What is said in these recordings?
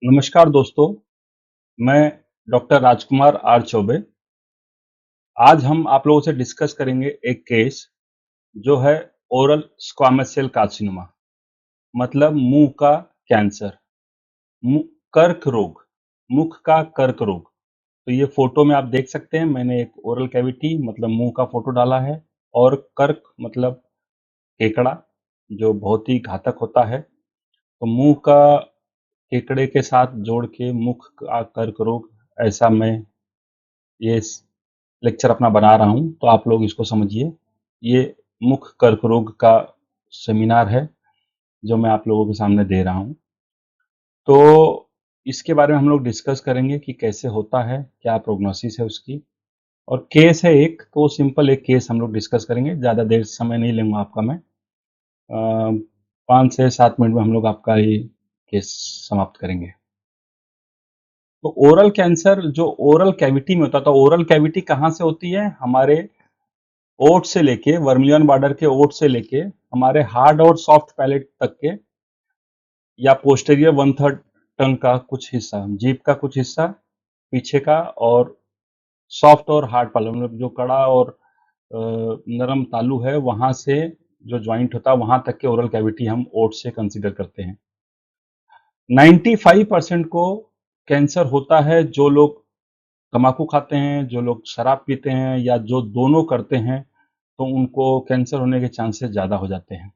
नमस्कार दोस्तों, मैं डॉक्टर राजकुमार आर चौबे। आज हम आप लोगों से डिस्कस करेंगे एक केस जो है ओरल स्क्वामस सेल कार्सिनोमा, मतलब मुंह का कैंसर, मुंह कर्क रोग, मुख का कर्क रोग। तो ये फोटो में आप देख सकते हैं, मैंने एक ओरल कैविटी मतलब मुंह का फोटो डाला है और कर्क मतलब केकड़ा, जो बहुत ही घातक होता है। तो मुंह का केकड़े के साथ जोड़ के मुख का कर्क रोग, ऐसा मैं ये लेक्चर अपना बना रहा हूँ, तो आप लोग इसको समझिए। ये मुख कर्क रोग का सेमिनार है जो मैं आप लोगों के सामने दे रहा हूँ। तो इसके बारे में हम लोग डिस्कस करेंगे कि कैसे होता है, क्या प्रोग्नोसिस है उसकी, और केस है एक, तो सिंपल एक केस हम लोग डिस्कस करेंगे। ज़्यादा देर समय नहीं लूँगा आपका मैं। 5 से 7 मिनट में हम लोग आपका ये केस समाप्त करेंगे। तो ओरल कैंसर जो ओरल कैविटी में होता है, तो ओरल कैविटी कहाँ से होती है? हमारे ओठ से लेके वर्मिलियन बॉर्डर के ओठ से लेके हमारे हार्ड और सॉफ्ट पैलेट तक के, या पोस्टेरियर 1/3 टंग का कुछ हिस्सा, जीभ का कुछ हिस्सा पीछे का, और सॉफ्ट और हार्ड पैलेट मतलब जो कड़ा और नरम तालू है, वहां से जो ज्वाइंट होता है वहां तक के ओरल कैविटी हम ओठ से कंसीडर करते हैं। 95% को कैंसर होता है जो लोग तम्बाकू खाते हैं, जो लोग शराब पीते हैं, या जो दोनों करते हैं, तो उनको कैंसर होने के चांसेस ज़्यादा हो जाते हैं।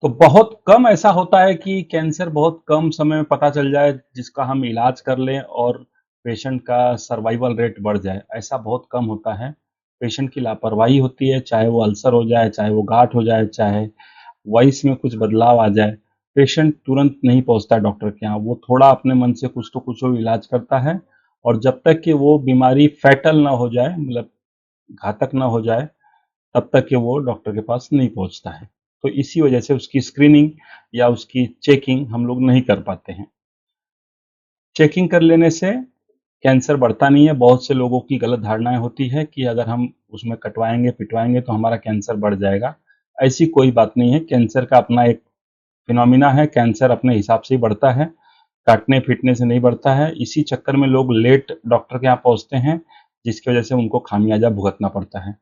तो बहुत कम ऐसा होता है कि कैंसर बहुत कम समय में पता चल जाए, जिसका हम इलाज कर लें और पेशेंट का सर्वाइवल रेट बढ़ जाए, ऐसा बहुत कम होता है। पेशेंट की लापरवाही होती है, चाहे वो अल्सर हो जाए, चाहे वो गांठ हो जाए, चाहे वॉइस में कुछ बदलाव आ जाए, पेशेंट तुरंत नहीं पहुंचता डॉक्टर के यहाँ। वो थोड़ा अपने मन से कुछ तो कुछ वो इलाज करता है, और जब तक कि वो बीमारी फैटल ना हो जाए, मतलब घातक ना हो जाए, तब तक कि वो डॉक्टर के पास नहीं पहुंचता है। तो इसी वजह से उसकी स्क्रीनिंग या उसकी चेकिंग हम लोग नहीं कर पाते हैं। चेकिंग कर लेने से कैंसर बढ़ता नहीं है। बहुत से लोगों की गलत धारणाएं होती है कि अगर हम उसमें कटवाएंगे पिटवाएंगे तो हमारा कैंसर बढ़ जाएगा। ऐसी कोई बात नहीं है। कैंसर का अपना एक फिनोमिना है, कैंसर अपने हिसाब से ही बढ़ता है, काटने पीटने से नहीं बढ़ता है। इसी चक्कर में लोग लेट डॉक्टर के यहाँ पहुंचते हैं, जिसकी वजह से उनको खामियाजा भुगतना पड़ता है।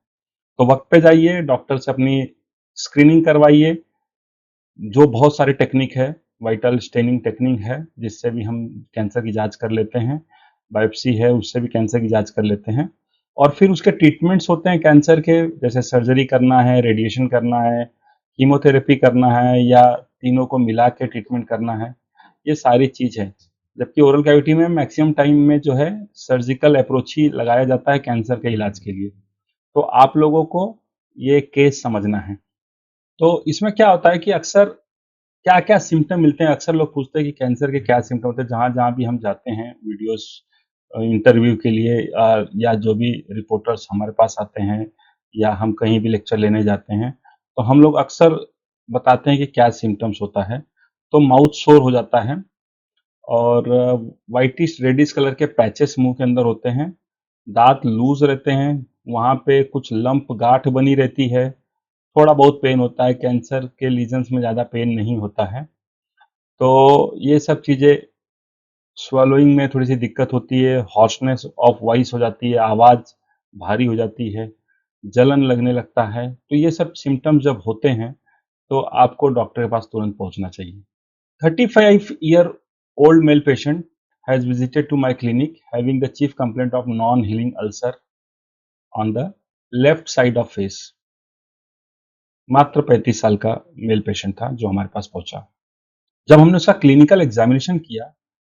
तो वक्त पे जाइए, डॉक्टर से अपनी स्क्रीनिंग करवाइए। जो बहुत सारी टेक्निक है, वाइटल स्टेनिंग टेक्निक है, जिससे भी हम कैंसर की जांच कर लेते हैं। बायोप्सी है, उससे भी कैंसर की जांच कर लेते हैं। और फिर उसके ट्रीटमेंट्स होते हैं कैंसर के, जैसे सर्जरी करना है, रेडिएशन करना है, कीमोथेरेपी करना है, या तीनों को मिला के ट्रीटमेंट करना है। ये सारी चीज है। जबकि ओरल कैविटी में मैक्सिमम टाइम में जो है सर्जिकल अप्रोच ही लगाया जाता है कैंसर के इलाज के लिए। तो आप लोगों को ये केस समझना है। तो इसमें क्या होता है कि अक्सर क्या-क्या सिम्पटम मिलते हैं। अक्सर लोग पूछते हैं कि कैंसर के क्या सिम्पटम होते हैं। जहाँ-जहाँ भी हम जाते हैं वीडियोस इंटरव्यू के लिए, या जो भी रिपोर्टर्स हमारे पास आते हैं, या हम कहीं भी लेक्चर लेने जाते हैं, तो हम लोग अक्सर बताते हैं कि क्या सिम्पटम्स होता है। तो माउथ सोर हो जाता है, और व्हाइटिश रेडिश कलर के पैचेस मुंह के अंदर होते हैं, दांत लूज रहते हैं, वहाँ पे कुछ लंप गांठ बनी रहती है, थोड़ा बहुत पेन होता है। कैंसर के लीजन्स में ज़्यादा पेन नहीं होता है। तो ये सब चीज़ें, स्वैलोइंग में थोड़ी सी दिक्कत होती है, हॉर्सनेस ऑफ वॉइस हो जाती है, आवाज़ भारी हो जाती है, जलन लगने लगता है। तो ये सब सिम्टम्स जब होते हैं, तो आपको डॉक्टर के पास तुरंत पहुंचना चाहिए। 35-year-old male patient has visited to my clinic having the chief complaint of non-healing ulcer on the left side of face। मात्र 35 साल का मेल पेशेंट था जो हमारे पास पहुंचा। जब हमने उसका क्लिनिकल एग्जामिनेशन किया,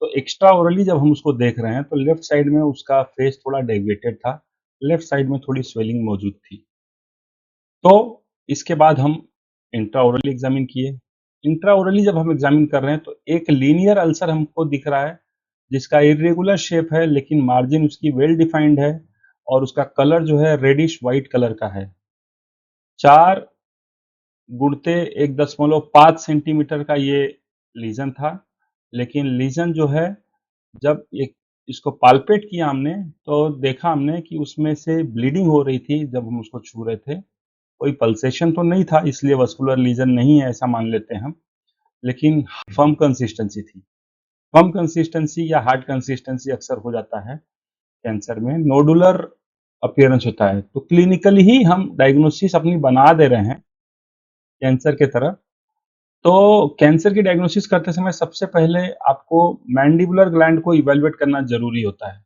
तो एक्स्ट्रा ओरली जब हम उसको देख रहे हैं, तो लेफ्ट साइड में उसका फेस थोड़ा डेविएटेड था, लेफ्ट साइड में थोड़ी स्वेलिंग मौजूद थी। तो इसके बाद हम इंट्रा ओरली एग्जामिन किए। इंट्रा ओरली जब हम एग्जामिन कर रहे हैं, तो एक लीनियर अल्सर हमको दिख रहा है, जिसका इरेगुलर शेप है, लेकिन मार्जिन उसकी वेल डिफाइंड है, और उसका कलर जो है रेडिश व्हाइट कलर का है। 4 गुणते 1.5 सेंटीमीटर का ये लीजन था। लेकिन लीजन जो है, जब एक इसको पाल्पेट किया हमने, तो देखा हमने कि उसमें से ब्लीडिंग हो रही थी जब हम उसको छू रहे थे। कोई पल्सेशन तो नहीं था, इसलिए वस्कुलर लीजन नहीं है ऐसा मान लेते हैं हम, लेकिन फर्म कंसिस्टेंसी थी। कम कंसिस्टेंसी या हार्ड कंसिस्टेंसी अक्सर हो जाता है कैंसर में, नोडुलर अपीयरेंस होता है। तो क्लिनिकली ही हम डायग्नोसिस अपनी बना दे रहे हैं कैंसर के तरफ। तो कैंसर की डायग्नोसिस करते समय सबसे पहले आपको मैंडिबुलर ग्लैंड को इवैल्यूएट करना ज़रूरी होता है।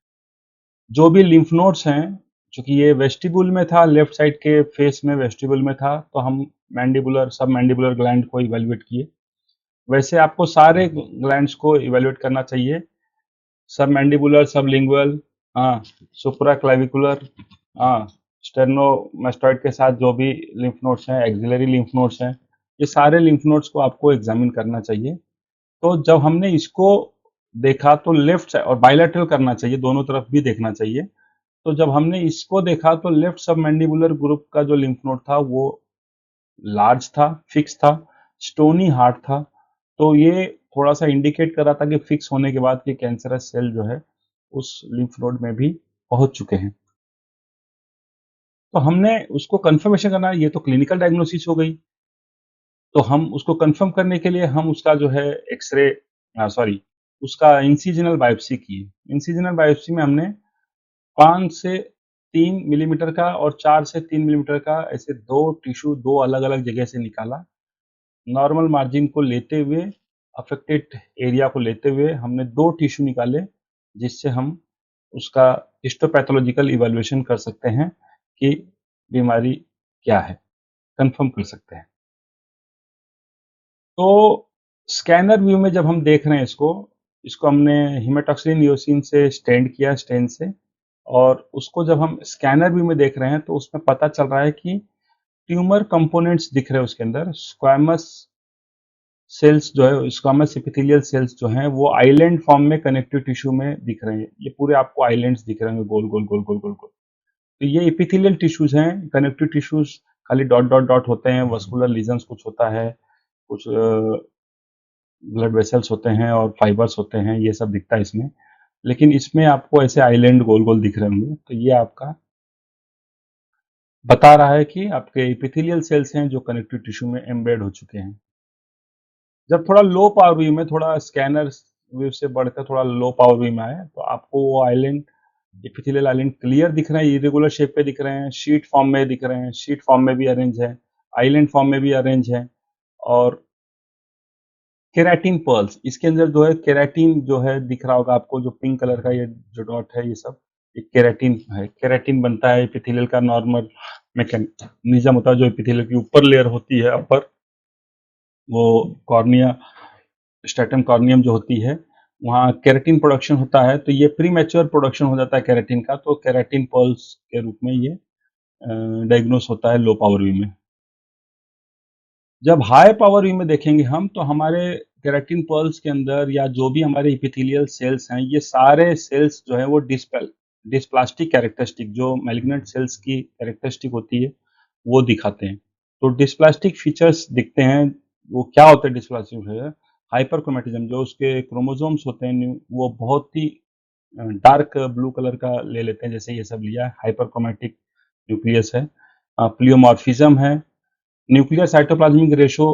जो भी लिम्फ नोड्स हैं, चूँकि ये वेस्टिब्यूल में था, लेफ्ट साइड के फेस में वेस्टिब्यूल में था, तो हम मैंडिबुलर, सब मैंडिबुलर ग्लैंड को इवैल्यूएट किए। वैसे आपको सारे ग्लैंड्स को इवैल्यूएट करना चाहिए, सबमैंडिबुलर, सबलिंगुअल, हाँ, सुप्राक्लाविकुलर, हाँ, स्टेरनोमास्टॉइड के साथ जो भी लिम्फ नोड्स हैं, एक्सिलरी लिम्फ नोड्स हैं, ये सारे लिम्फ नोड्स को आपको एग्जामिन करना चाहिए। तो जब हमने इसको देखा तो लेफ्ट साइड और बायलैटरल करना चाहिए, दोनों तरफ भी देखना चाहिए। तो जब हमने इसको देखा तो लेफ्ट सबमैंडिबुलर ग्रुप का जो लिम्फ नोड था वो लार्ज था, फिक्स था, स्टोनी हार्ट था। तो ये थोड़ा सा इंडिकेट कर रहा था कि फिक्स होने के बाद कि कैंसरस सेल जो है उस लिम्फ नोड में भी पहुंच चुके हैं। तो हमने उसको कंफर्मेशन करना, ये तो क्लिनिकल डायग्नोसिस हो गई। तो हम उसको कंफर्म करने के लिए हम उसका जो है एक्सरे, सॉरी, उसका इंसिजनल बायोप्सी किए। इंसिजनल बायोप्सी में हमने 5 से 3 मिलीमीटर का और 4 से 3 मिलीमीटर का ऐसे 2 टिश्यू 2 अलग-अलग जगह से निकाला। नॉर्मल मार्जिन को लेते हुए, अफेक्टेड एरिया को लेते हुए हमने 2 टिश्यू निकाले, जिससे हम उसका हिस्टोपैथोलॉजिकल इवैल्यूएशन कर सकते हैं कि बीमारी क्या है, कंफर्म कर सकते हैं। तो स्कैनर व्यू में जब हम देख रहे हैं इसको, इसको हमने हिमेटॉक्सिलिन नियोसिन से स्टेंड किया, स्टेन से, और उसको जब हम स्कैनर व्यू में देख रहे हैं तो उसमें पता चल रहा है कि ट्यूमर कंपोनेंट्स दिख रहे हैं उसके अंदर। स्क्वैमस सेल्स जो है, स्क्वैमस एपिथेलियल सेल्स जो हैं वो आइलैंड फॉर्म में कनेक्टिव टिश्यू में दिख रहे हैं। ये पूरे आपको आइलैंड्स दिख रहे होंगे, गोल गोल गोल गोल गोल गोल। तो ये एपिथेलियल टिश्यूज हैं, कनेक्टिव टिश्यूज खाली डॉट डॉट डॉट होते हैं, वस्कुलर लीजन्स कुछ होता है, कुछ ब्लड वेसल्स होते हैं और फाइबर्स होते हैं, ये सब दिखता है इसमें। लेकिन इसमें आपको ऐसे आइलैंड गोल गोल दिख रहे होंगे। तो ये आपका बता रहा है कि आपके एपिथेलियल सेल्स हैं जो कनेक्टिव टिश्यू में एम्बेड हो चुके हैं। जब थोड़ा लो पावर व्यू में, थोड़ा स्कैनर व्यू से बढ़कर थोड़ा लो पावर व्यू में आए तो आपको वो आइलैंड, एपिथेलियल आइलैंड क्लियर दिख रहे हैं, इरेगुलर शेप पे दिख रहे हैं, शीट फॉर्म में दिख रहे हैं, शीट फॉर्म में भी अरेंज है, आइलैंड फॉर्म में भी अरेंज है। और केराटिन पर्ल्स, इसके अंदर जो है केराटिन जो है दिख रहा होगा आपको, जो पिंक कलर का ये जो डॉट है, ये सब एक केराटिन है। केराटिन बनता है एपिथेलियल का नॉर्मल मैकेनिज्म होता है, जो एपिथेलियल की ऊपर लेयर होती है, अपर, वो कॉर्निया, स्ट्रैटम कॉर्नियम जो होती है, वहाँ केराटिन प्रोडक्शन होता है। तो ये प्री मैच्योर प्रोडक्शन हो जाता है केराटिन का, तो केराटिन पर्ल्स के रूप में ये डायग्नोस होता है लो पावर व्यू में। जब हाई पावर व्यू में देखेंगे हम तो हमारे केराटिन पर्ल्स के अंदर या जो भी हमारे एपिथेलियल सेल्स हैं, ये सारे सेल्स जो है वो डिस्प्लास्टिक कैरेक्टरिस्टिक, जो मैलिग्नेंट सेल्स की कैरेक्टरिस्टिक होती है वो दिखाते हैं। तो डिस्प्लास्टिक फीचर्स दिखते हैं। वो क्या होता है डिस्प्लास्टिक फीचर? हाइपरक्रोमेटिज्म, जो उसके क्रोमोसोम्स होते हैं वो बहुत ही डार्क ब्लू कलर का ले लेते हैं, जैसे ये सब लिया है, हाइपरक्रोमेटिक न्यूक्लियस है। प्लियोमॉर्फिज्म है, न्यूक्लियर साइटोप्लाज्मिक रेशो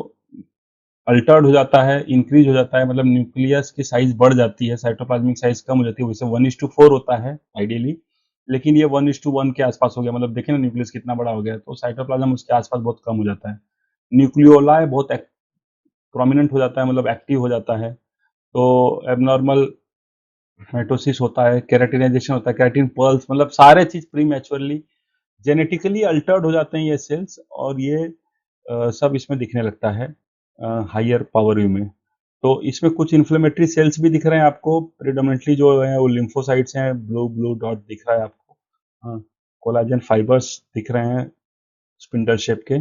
अल्टर्ड हो जाता है, इंक्रीज हो जाता है, मतलब न्यूक्लियस की साइज बढ़ जाती है, साइटोप्लाज्मिक साइज कम हो जाती है। वैसे 1:4 होता है आइडियली, लेकिन ये 1:1 के आसपास हो गया, मतलब देखें ना न्यूक्लियस कितना बड़ा हो गया, तो साइटोप्लाज्म उसके आसपास बहुत कम हो जाता है। न्यूक्लियोलाई बहुत प्रोमिनेंट हो जाता है, मतलब एक्टिव हो जाता है। तो एबनॉर्मल माइटोसिस होता है, केराटिनाइजेशन होता है, केराटिन पर्ल्स, मतलब सारे चीज प्री मैच्योरली जेनेटिकली अल्टर्ड हो जाते हैं ये सेल्स, और ये सब इसमें दिखने लगता है हायर पावर व्यू में। तो इसमें कुछ इन्फ्लेमेटरी सेल्स भी दिख रहे हैं आपको, प्रिडोमिनेंटली जो है वो लिम्फोसाइट्स हैं, ब्लू ब्लू डॉट दिख रहा है आपको। हाँ, कोलाजन फाइबर्स दिख रहे हैं स्पिंडल शेप के,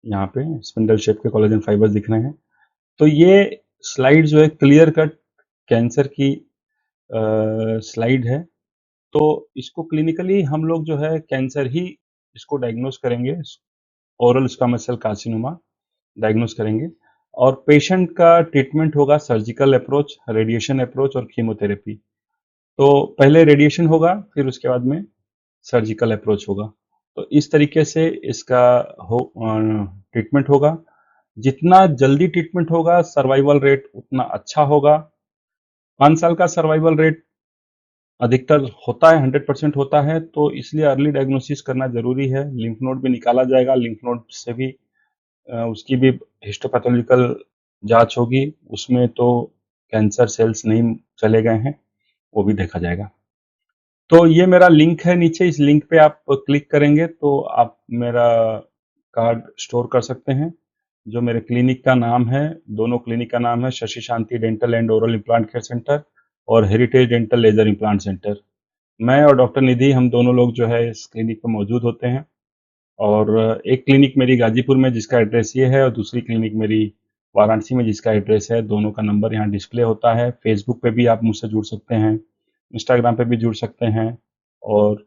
यहाँ पे स्पिंडल शेप के कोलाजन फाइबर्स दिख रहे हैं। तो ये स्लाइड जो है क्लियर कट कैंसर की स्लाइड है। तो इसको क्लिनिकली हम लोग जो है कैंसर ही इसको डायग्नोस करेंगे, oral squamous cell carcinoma diagnose करेंगे। और पेशेंट का ट्रीटमेंट होगा सर्जिकल अप्रोच, रेडिएशन अप्रोच और कीमोथेरेपी। तो पहले रेडिएशन होगा, फिर उसके बाद में सर्जिकल अप्रोच होगा। तो इस तरीके से इसका ट्रीटमेंट होगा। जितना जल्दी ट्रीटमेंट होगा सर्वाइवल रेट उतना अच्छा होगा। 5 साल का सर्वाइवल रेट अधिकतर होता है, 100% होता है, तो इसलिए अर्ली डायग्नोसिस करना ज़रूरी है। लिम्फ नोड भी निकाला जाएगा, लिम्फ नोड से भी उसकी भी हिस्टोपैथोलॉजिकल जाँच होगी, उसमें तो कैंसर सेल्स नहीं चले गए हैं, वो भी देखा जाएगा। तो ये मेरा लिंक है नीचे, इस लिंक पे आप क्लिक करेंगे तो आप मेरा कार्ड स्टोर कर सकते हैं। जो मेरे क्लिनिक का नाम है, दोनों क्लिनिक का नाम है Shashi Shanti dental and oral implant care centre और heritage dental laser implant centre. मैं और डॉक्टर निधि हम दोनों लोग जो है इस क्लिनिक पे मौजूद होते हैं। और एक क्लिनिक मेरी गाजीपुर में जिसका एड्रेस ये है और दूसरी क्लिनिक मेरी वाराणसी में जिसका एड्रेस है। दोनों का नंबर यहाँ डिस्प्ले होता है। फेसबुक पे भी आप मुझसे जुड़ सकते हैं, इंस्टाग्राम पे भी जुड़ सकते हैं। और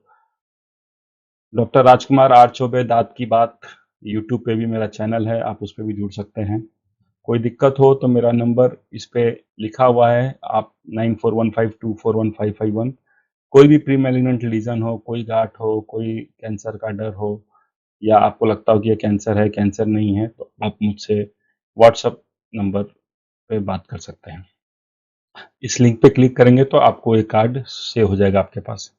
डॉक्टर राजकुमार आर चौबे दांत की बात यूट्यूब पे भी मेरा चैनल है, आप उस पे भी जुड़ सकते हैं। कोई दिक्कत हो तो मेरा नंबर इस पे लिखा हुआ है, आप 9415241551। कोई भी प्री मैलिग्नेंट लीजन हो, कोई गांठ हो, कोई कैंसर का डर हो, या आपको लगता हो कि ये कैंसर है, कैंसर नहीं है, तो आप मुझसे व्हाट्सएप नंबर पे बात कर सकते हैं। इस लिंक पे क्लिक करेंगे तो आपको एक कार्ड सेव हो जाएगा आपके पास।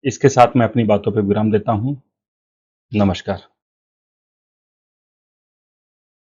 इसके साथ मैं अपनी बातों पे विराम देता हूँ। नमस्कार।